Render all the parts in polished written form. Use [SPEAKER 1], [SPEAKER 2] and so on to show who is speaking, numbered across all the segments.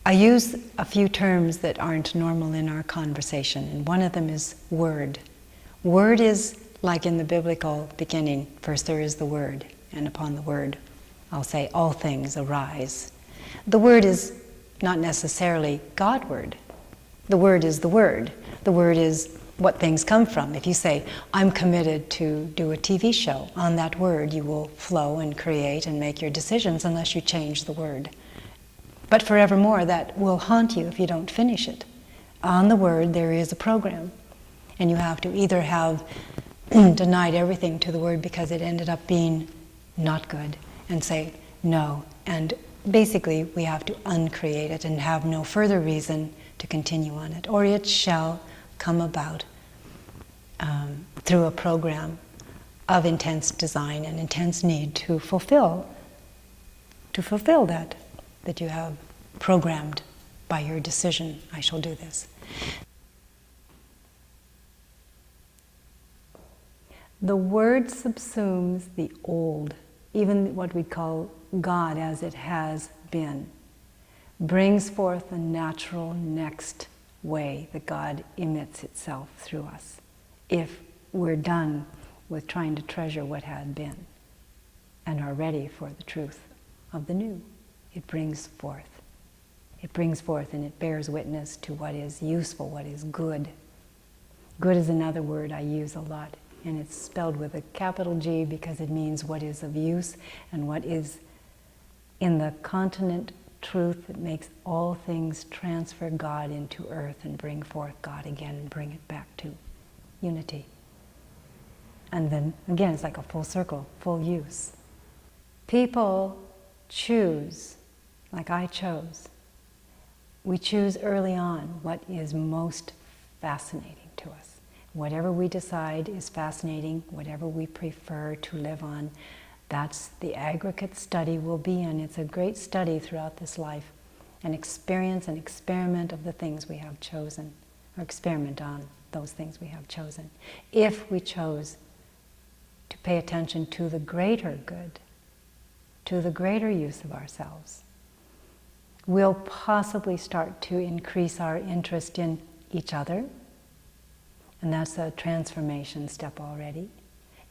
[SPEAKER 1] I use a few terms that aren't normal in our conversation, and one of them is word. Word is like in the biblical beginning. First there is the Word, and upon the Word, I'll say, all things arise. The Word is not necessarily God-word. The Word is the Word. The Word is what things come from. If you say, I'm committed to do a TV show, on that word you will flow and create and make your decisions unless you change the word. But forevermore, that will haunt you if you don't finish it. On the word, there is a program. And you have to either have denied everything to the word because it ended up being not good, and say no. And basically, we have to uncreate it and have no further reason to continue on it. Or it shall come about through a program of intense design and intense need to fulfill that you have programmed by your decision, I shall do this. The word subsumes the old, even what we call God as it has been, brings forth a natural next way that God emits itself through us, if we're done with trying to treasure what had been and are ready for the truth of the new. It brings forth. It brings forth and it bears witness to what is useful, what is good. Good is another word I use a lot, and it's spelled with a capital G because it means what is of use and what is in the continent truth that makes all things transfer God into earth and bring forth God again and bring it back to unity. And then again, it's like a full circle, full use. People choose, like I chose. We choose early on what is most fascinating to us. Whatever we decide is fascinating, whatever we prefer to live on, that's the aggregate study we'll be in. It's a great study throughout this life, an experience, an experiment of the things we have chosen, or experiment on those things we have chosen. If we chose to pay attention to the greater good, to the greater use of ourselves, we'll possibly start to increase our interest in each other, and that's a transformation step already.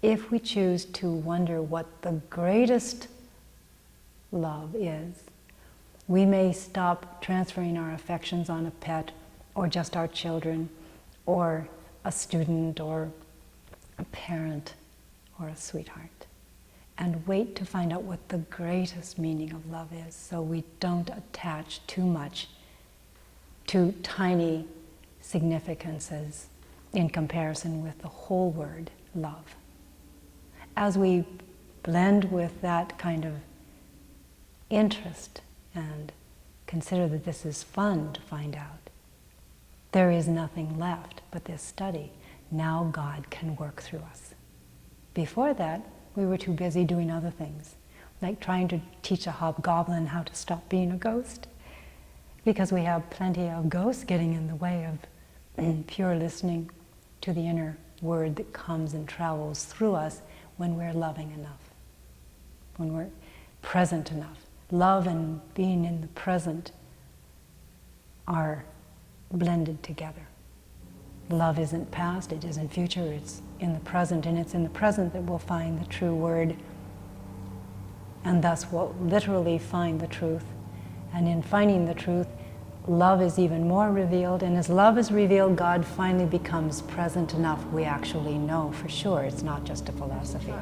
[SPEAKER 1] If we choose to wonder what the greatest love is, we may stop transferring our affections on a pet, or just our children, or a student, or a parent, or a sweetheart, and wait to find out what the greatest meaning of love is, so we don't attach too much to tiny significances in comparison with the whole word, love. As we blend with that kind of interest and consider that this is fun to find out, there is nothing left but this study. Now God can work through us. Before that, we were too busy doing other things, like trying to teach a hobgoblin how to stop being a ghost, because we have plenty of ghosts getting in the way of pure listening to the inner word that comes and travels through us when we're loving enough, when we're present enough. Love and being in the present are blended together. Love isn't past, it isn't future, it's in the present, and it's in the present that we'll find the true word, and thus we'll literally find the truth. And in finding the truth, love is even more revealed, and as love is revealed, God finally becomes present enough we actually know for sure it's not just a philosophy.